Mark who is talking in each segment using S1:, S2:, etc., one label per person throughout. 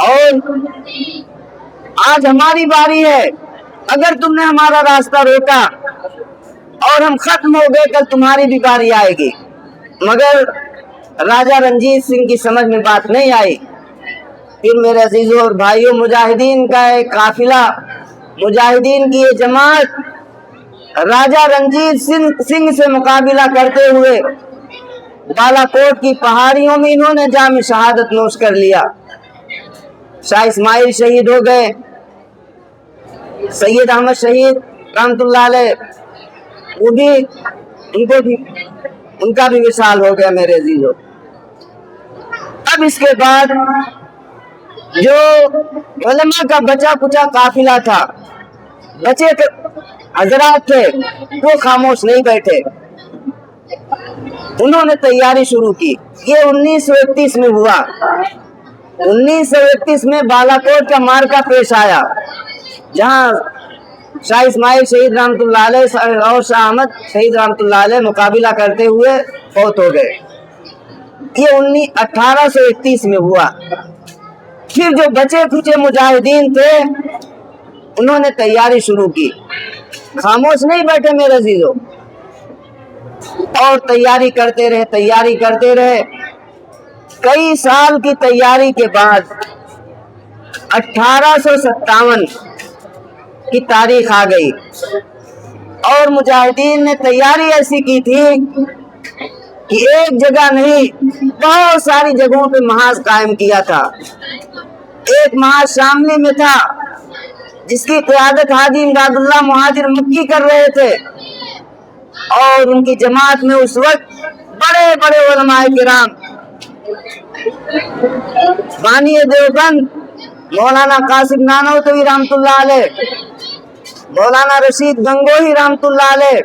S1: اور آج ہماری باری ہے، اگر تم نے ہمارا راستہ روکا اور ہم ختم ہو گئے، کل تمہاری بھی باری آئے گی۔ مگر راجہ رنجیت سنگھ کی سمجھ میں بات نہیں آئی۔ پھر میرے عزیزوں اور بھائیوں، مجاہدین کا ایک قافلہ، مجاہدین کی یہ جماعت راجہ رنجیت سنگھ سے مقابلہ کرتے ہوئے بالا کوٹ کی پہاڑیوں میں انہوں نے جام شہادت نوش کر لیا۔ شاہ اسماعیل شہید ہو گئے، سید احمد شہید رحمت اللہ علیہ، وہ بھی ان کا بھی وصال ہو گیا میرے عزیزوں۔ اب اس کے بعد جو علماء کا بچا کچا قافلہ تھا، بچے حضرات تھے، وہ خاموش نہیں بیٹھے، انہوں نے تیاری شروع کی۔ یہ 1931 میں ہوا۔ 1931 میں بالا کوٹ کا مارکا پیش آیا، جہاں شاہ اسماعیل شہید رحمت اللہ علیہ اور شاہ احمد شہید رحمت اللہ علیہ مقابلہ کرتے ہوئے فوت ہو گئے۔ یہ 1831 میں ہوا۔ پھر جو بچے کچے مجاہدین تھے، انہوں نے تیاری شروع کی، خاموش نہیں بیٹھے میرے عزیزوں، اور تیاری کرتے رہے۔ کئی سال کی تیاری کے بعد 1857 کی تاریخ آ گئی، اور مجاہدین نے تیاری ایسی کی تھی کہ ایک جگہ نہیں، بہت ساری جگہوں پہ محاذ قائم کیا تھا۔ ایک محاذ شاملی میں تھا، جس کی قیادت حاجی امداد اللہ مہاجر مکی کر رہے تھے، اور ان کی جماعت میں اس وقت بڑے بڑے علماء کرام، بانی دیوبند مولانا قاسم نانوتوی رحمت اللہ علیہ، مولانا رشید گنگوہی رحمت اللہ علیہ،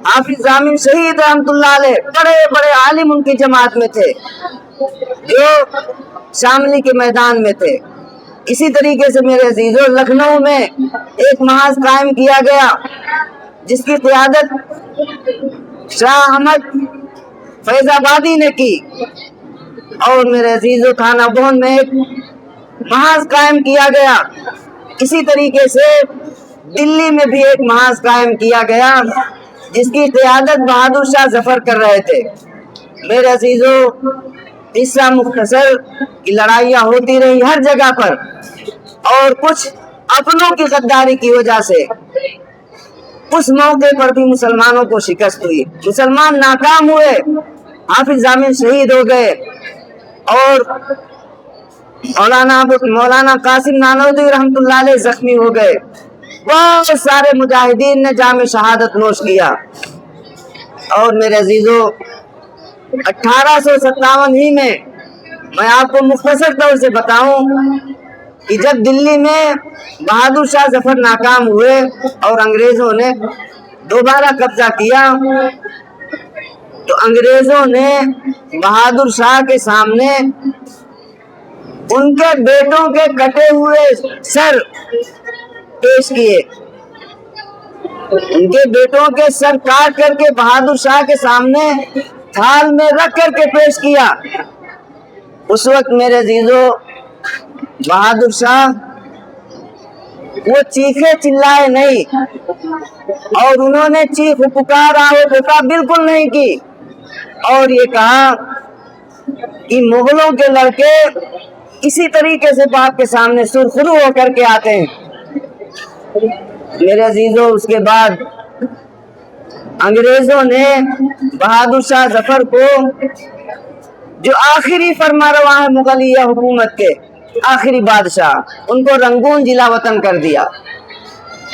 S1: حافظ ضامن شہید رحمت اللہ علیہ، بڑے بڑے عالم ان کی جماعت میں تھے جو شاملی کے میدان میں تھے۔ اسی طریقے سے میرے عزیزوں، لکھنؤ میں ایک محاذ قائم کیا گیا، جس کی قیادت شاہ احمد فیض آبادی نے کی، اور میرے عزیزوں تھانہ بہن میں ایک محاذ قائم کیا گیا۔ اسی طریقے سے دلی میں بھی ایک محاذ قائم کیا گیا، جس کی قیادت بہادر شاہ ظفر کر رہے تھے۔ میرے عزیزوں، قصہ مختصر کی لڑائیاں ہوتی رہی ہر جگہ پر، اور کچھ اپنوں کی غداری کی وجہ سے اس موقع پر بھی مسلمانوں کو شکست ہوئی، مسلمان ناکام ہوئے، حافظ ضامن شہید ہو گئے، اور مولانا قاسم نانوتوی رحمت اللہ علیہ زخمی ہو گئے۔ بہت سارے مجاہدین نے جام شہادت نوش کیا۔ اور میرے عزیزوں، 1857 ہی میں میں آپ کو مختصر طور سے بتاؤں کہ جب دلی میں بہادر شاہ ظفر ناکام ہوئے اور انگریزوں نے دوبارہ قبضہ کیا، تو انگریزوں نے بہادر شاہ کے سامنے ان کے بیٹوں کے کٹے ہوئے سر پیش کیے، ان کے بیٹوں کے سر کاٹ کر کے بہادر شاہ کے سامنے تھال میں رکھ کر کے پیش کیا۔ اس وقت میرے عزیزوں، بہادر شاہ وہ چیخے چلائے نہیں، اور انہوں نے چیخ پکار بالکل نہیں کی، اور یہ کہا کہ مغلوں کے لڑکے اسی طریقے سے باپ کے سامنے سرخرو ہو کر کے آتے ہیں۔ میرے عزیزوں، اس کے بعد انگریزوں نے بہادر شاہ ظفر کو، جو آخری فرمانروا ہے مغلیہ حکومت کے آخری بادشاہ، ان کو رنگون ضلع وطن کر دیا۔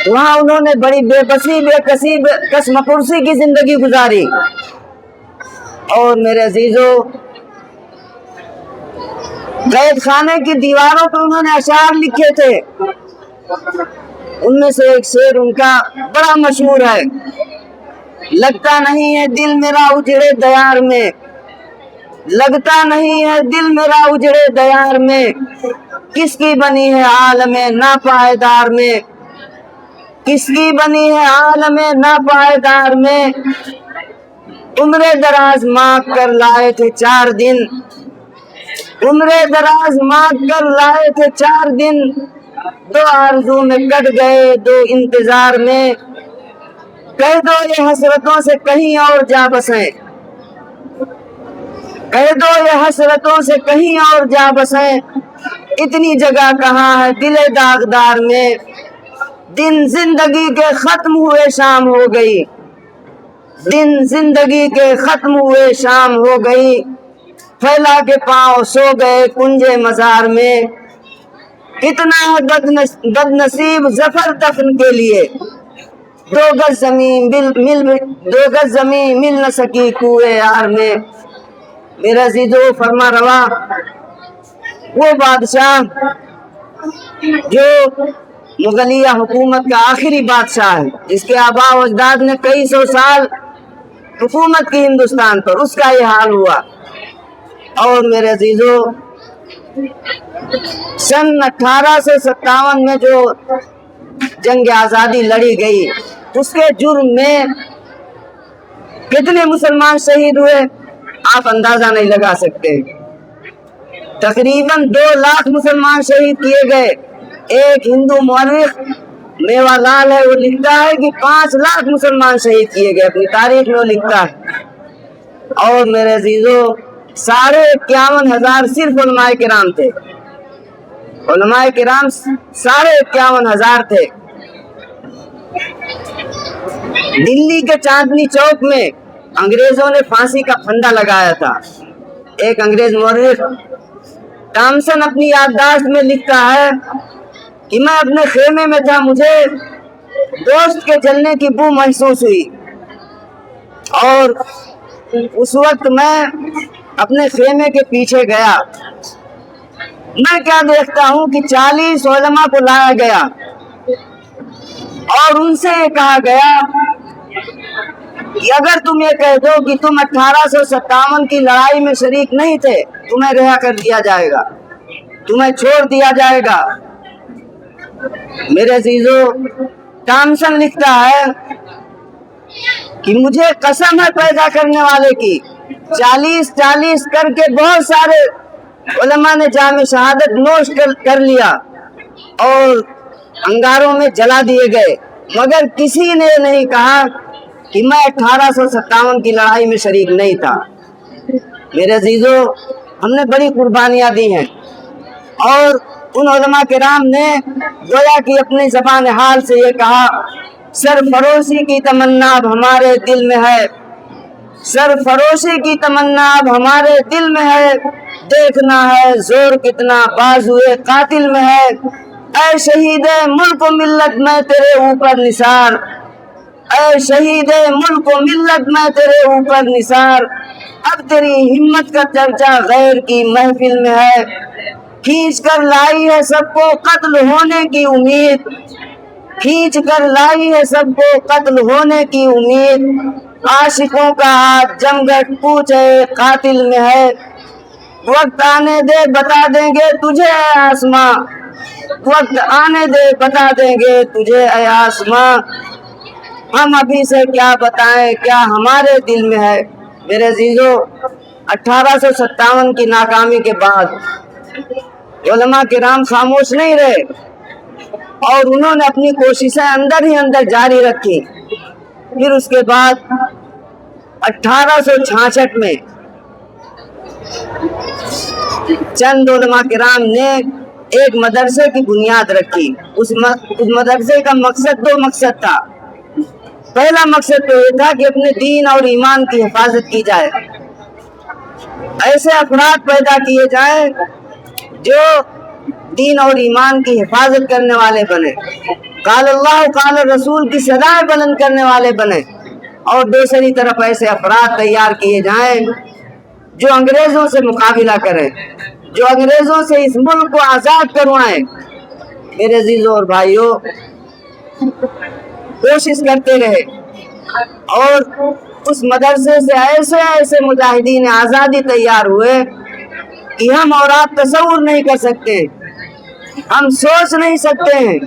S1: وہاں انہوں نے بڑی بے بسی کسم پرسی کی زندگی گزاری۔ اور میرے عزیزوں، قید خانے کی دیواروں پر انہوں نے اشعار لکھے تھے، ان میں سے ایک شعر ان کا بڑا مشہور ہے: لگتا نہیں ہے دل میرا اجڑے دیار میں، لگتا نہیں ہے دل میرا اجڑے دیار میں، کس کی بنی ہے عالم ناپائیدار میں، کس کی بنی ہے عالم ناپائیدار میں، عمر دراز مانگ کر لائے تھے 4 دن، عمرے دراز مانگ کر لائے تھے 4 دن، 2 آرزو میں کٹ گئے 2 انتظار میں، کہہ دو یہ حسرتوں سے کہیں اور جا بسیں، کہہ دو یہ حسرتوں سے کہیں اور جا بسیں، اتنی جگہ کہاں ہے دل داغدار میں، دن زندگی کے ختم ہوئے شام ہو گئی، دن زندگی کے ختم ہوئے شام ہو گئی، پھیلا کے پاؤں سو گئے کنجے مزار میں، کتنا بد نصیب ظفر دفن کے لیے، 2 گز زمین مل نہ سکی کوئے یار میں۔ میرا عزیزو فرما روا وہ بادشاہ جو مغلیہ حکومت کا آخری بادشاہ ہے، جس کے آباء و اجداد نے کئی 100 سال حکومت کی ہندوستان پر، اس کا یہ حال ہوا۔ اور میرے عزیزو سن 1857 میں جو جنگ آزادی لڑی گئی، اس کے جرم میں کتنے مسلمان شہید ہوئے آپ اندازہ نہیں لگا سکتے، تقریباً 2 لاکھ مسلمان شہید کیے گئے۔ ایک ہندو مورخ میوا لال ہے، وہ لکھتا ہے کہ 5 لاکھ مسلمان شہید کیے گئے، اپنی تاریخ میں وہ لکھتا ہے۔ اور میرے عزیزو 51,000 صرف علماء کرام تھے، علماء کرام 51,000 تھے۔ دلی کے چاندنی چوک میں انگریزوں نے پھانسی کا پھندا لگایا تھا۔ ایک انگریز مورخ ٹامسن اپنی یادداشت میں لکھتا ہے کہ میں اپنے خیمے میں تھا، مجھے گوشت کے جلنے کی بو محسوس ہوئی، اور اس وقت میں اپنے خیمے کے پیچھے گیا، میں کیا دیکھتا ہوں کہ 40 علماء کو لایا گیا اور ان سے یہ کہا گیا کہ اگر تم یہ کہہ دو کہ تم 1857 کی لڑائی میں شریک نہیں تھے، تمہیں رہا کر دیا جائے گا، تمہیں چھوڑ دیا جائے گا۔ میرے عزیزو ٹامسن لکھتا ہے کہ مجھے قسم ہے پیدا کرنے والے کی، 40 کر کے بہت سارے علماء نے جام شہادت نوش کر لیا اور انگاروں میں جلا دیے گئے، مگر کسی نے نہیں کہا کہ میں 1857 کی لڑائی میں شریک نہیں تھا۔ میرے عزیزو ہم نے بڑی قربانیاں دی ہیں، اور ان علماء کرام نے گویا کہ اپنی زبان حال سے یہ کہا، سرفروشی کی تمنا اب ہمارے دل میں ہے، سرفروشی کی تمنا اب ہمارے دل میں ہے، دیکھنا ہے زور کتنا بازوئے قاتل میں ہے، اے شہید ملک و ملت میں تیرے اوپر نثار، اے شہید ملک و ملت میں تیرے اوپر نثار، اب تیری ہمت کا چرچا غیر کی محفل میں ہے، کھینچ کر لائی ہے سب کو قتل ہونے کی امید، کھینچ کر لائی ہے سب کو قتل ہونے کی امید، عاشقوں کا ہاتھ جمگٹ پوچھے قاتل میں ہے، وقت آنے دے بتا دیں گے تجھے اے آسماں، وقت آنے دے بتا دیں گے تجھے اے آسماں، ہم ابھی سے کیا بتائیں کیا ہمارے دل میں ہے۔ میرے عزیزو 1857 کی ناکامی کے بعد علماء کرام خاموش نہیں رہے، اور انہوں نے اپنی کوششیں اندر ہی اندر جاری رکھی۔ پھر اس کے بعد 1866 میں چند علماء کرام نے ایک مدرسے کی بنیاد رکھی۔ اس مدرسے کا مقصد 2 مقصد تھا۔ پہلا مقصد تو یہ تھا کہ اپنے دین اور ایمان کی حفاظت کی جائے، ایسے افراد پیدا کیے جائیں جو دین اور ایمان کی حفاظت کرنے والے بنے، قال اللہ قال رسول کی صدائیں بلند کرنے والے بنے، اور دوسری طرف ایسے افراد تیار کیے جائیں جو انگریزوں سے مقابلہ کریں، جو انگریزوں سے اس ملک کو آزاد کروائیں۔ میرے عزیزوں اور بھائیوں کوشش کرتے رہے، اور اس مدرسے سے ایسے مجاہدین آزادی تیار ہوئے کہ ہم اور آپ تصور نہیں کر سکتے، ہم سوچ نہیں سکتے ہیں۔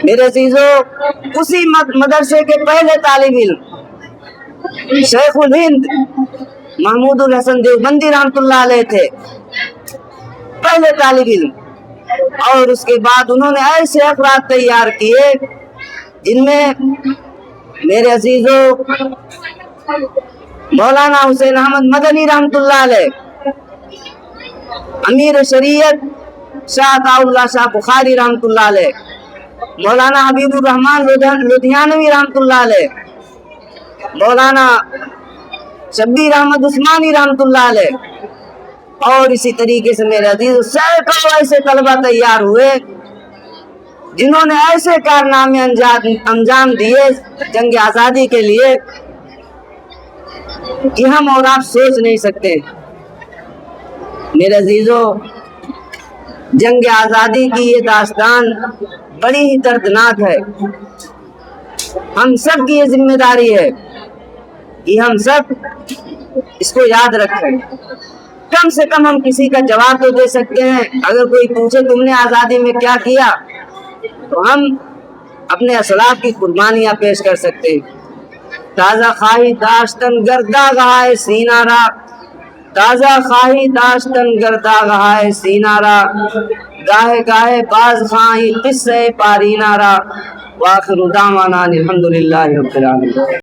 S1: میرے عزیزو اسی مدرسے کے پہلے طالب علم شیخ الہند محمود الحسن دیوبندی رحمۃ اللہ علیہ تھے۔ پہلے طالب علم، اور اس کے بعد انہوں نے ایسے افراد تیار کیے جن میں میرے عزیزوں مولانا حسین احمد مدنی رحمۃ اللہ علیہ، امیر شریعت شاہ عطا اللہ شاہ بخاری رحمۃ اللہ علیہ، مولانا حبیب الرحمان لدھیانوی رحمۃ اللہ علیہ، مولانا شبیر احمد عثمانی رحمۃ اللہ علیہ، اور اسی طریقے سے میرے عزیز سینکڑوں ایسے طلبہ تیار ہوئے جنہوں نے ایسے کارنامے انجام دیے جنگ آزادی کے لیے کہ ہم اور آپ سوچ نہیں سکتے۔ میرے عزیزوں، جنگ آزادی کی یہ داستان بڑی ہی دردناک ہے۔ ہم سب کی یہ ذمہ داری ہے کہ ہم سب اس کو یاد رکھیں۔ کم سے کم ہم کسی کا جواب تو دے سکتے ہیں۔ اگر کوئی پوچھے تم نے آزادی میں کیا کیا، تو ہم اپنے اسلاف کی قربانیاں پیش کر سکتے ہیں۔ تازہ خواہی داشتن گردہ گہائے سینہ را، تازہ خواہی داشتن گردہ گہائے سینہ را، گاہے گاہے باز خواہی قصے پارینہ را، وآخر دعوانا الحمدللہ رب العالمین۔